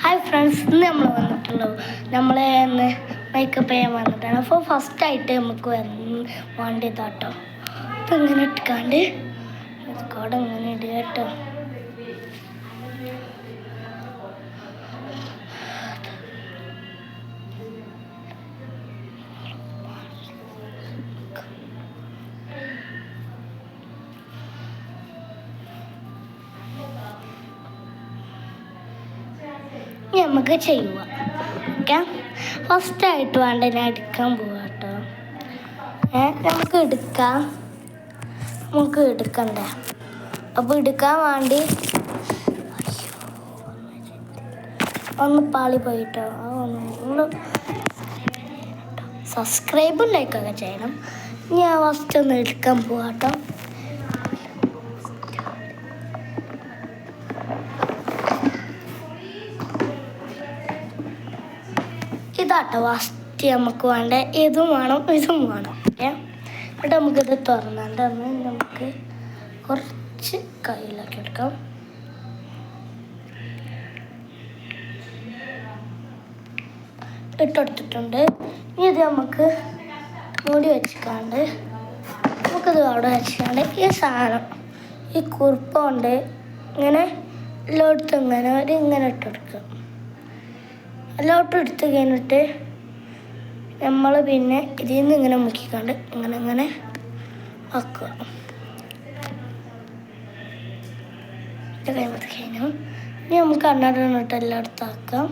Hi friends, ഇന്ന് നമ്മൾ വന്നിട്ടുള്ളൂ നമ്മളെ മേക്കപ്പ് ചെയ്യാൻ വന്നിട്ടാണ്. അപ്പോൾ ഫസ്റ്റായിട്ട് നമുക്ക് വേണ്ടിയതാട്ടോ ഇങ്ങനെ ഇട്ടുകാണ്ട് കോട ഇങ്ങനെ ഇടുക കേട്ടോ. നമുക്ക് ചെയ്യുക. ഓക്കെ, ഫസ്റ്റായിട്ട് വേണ്ട ഞാൻ എടുക്കാൻ പോവാം കേട്ടോ. നമുക്ക് എടുക്കണ്ടേ. അപ്പോൾ എടുക്കാൻ വേണ്ടി ഒന്ന് പാളി പോയിട്ടോ. ഒന്ന് സബ്സ്ക്രൈബും ലൈക്കൊക്കെ ചെയ്യണം. ഞാൻ ഫസ്റ്റ് ഒന്ന് എടുക്കാൻ പോവാം കേട്ടോ. ഇതാട്ടോ ഫസ്റ്റ് നമുക്ക് വേണ്ട. ഇതും വേണം ഇതും വേണം. ഓക്കെ, എന്നിട്ട് നമുക്കിത് തുറന്നാണ്ട് നമുക്ക് കുറച്ച് കയ്യിലാക്കി എടുക്കാം. ഇട്ടെടുത്തിട്ടുണ്ട്. ഇനി ഇത് നമുക്ക് മൂടി വെച്ചിക്കാണ്ട് നമുക്കിത് അവിടെ വെച്ചിക്കാണ്ട് ഈ സാധനം ഈ കുറുപ്പ കൊണ്ട് ഇങ്ങനെ എല്ലായിടത്തും ഇങ്ങനെ ഇട്ടെടുക്കുക. എല്ലാവട്ടും എടുത്ത് കഴിഞ്ഞിട്ട് നമ്മൾ പിന്നെ ഇതിൽ നിന്ന് ഇങ്ങനെ മുക്കിക്കാണ്ട് ഇങ്ങനെ ആക്കുക. ഇത് കഴിയുമ്പോൾ കഴിഞ്ഞു. ഇനി നമുക്ക് കണ്ണാടിട്ട് എല്ലായിടത്തും ആക്കാം.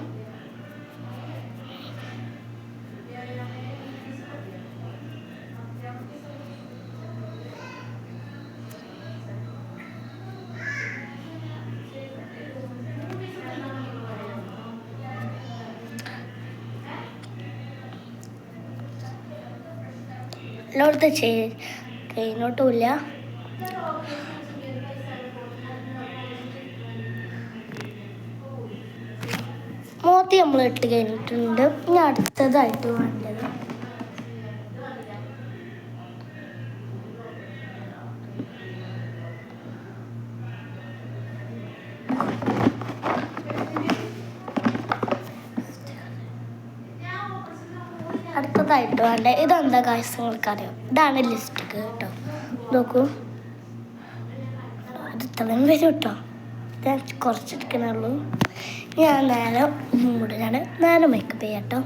എല്ലായിടത്തും കഴിഞ്ഞോട്ടുമില്ല. മോത്തി നമ്മൾ ഇട്ട് കഴിഞ്ഞിട്ടുണ്ട്. ഇനി അടുത്തതായിട്ട് വേണ്ടത് വേണ്ട ഇതെന്താ കാശ് നിങ്ങൾക്കറിയാം. ഇതാണ് ലിസ്റ്റിക് കേട്ടോ. നോക്കൂ, അത് ഇത്രയും വരും കേട്ടോ. ഞാൻ കുറച്ചെടുക്കണുള്ളൂ. ഞാൻ നേരെ മേക്കപ്പ് ചെയ്യാം കേട്ടോ.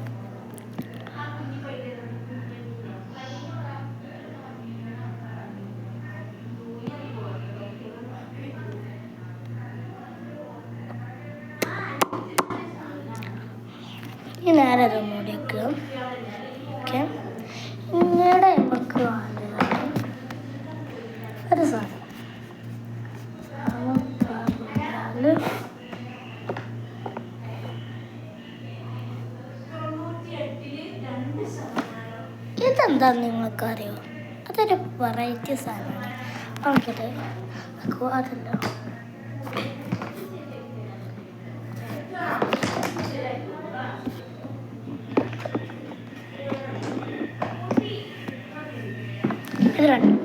ഈ നേരെ അത് മൂടിക്കുക. ഓക്കെ, ഇങ്ങടെ നമുക്ക് വേണ്ടതാണ് ഒരു സാധനം. ഇതെന്താന്ന് നിങ്ങൾക്കറിയോ? അതൊരു വെറൈറ്റി സാധനമാണ്. നമുക്കിത് അതല്ല ഇത് രണ്ടും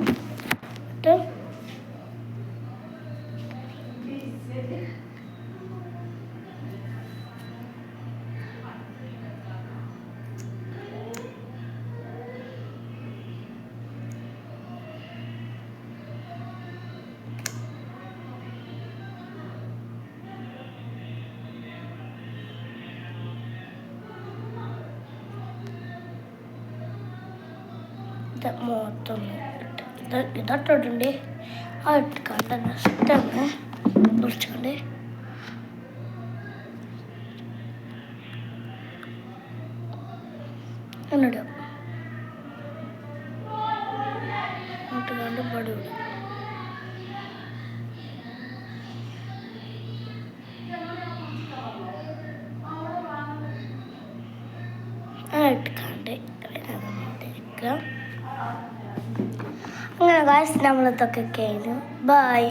മൊത്തം ഇതട്ടുണ്ട്. ആ ഇട്ടുകൊണ്ട് നെക്സ്റ്റ് കുറിച്ചുകൊണ്ട് എന്നിടും ഇട്ടുകൊണ്ട് പടി വിടും. ഇട്ടുകൊണ്ട് അങ്ങനെ ഗായ്സ് നമ്മളിതൊക്കെ കഴിഞ്ഞു. ബൈ.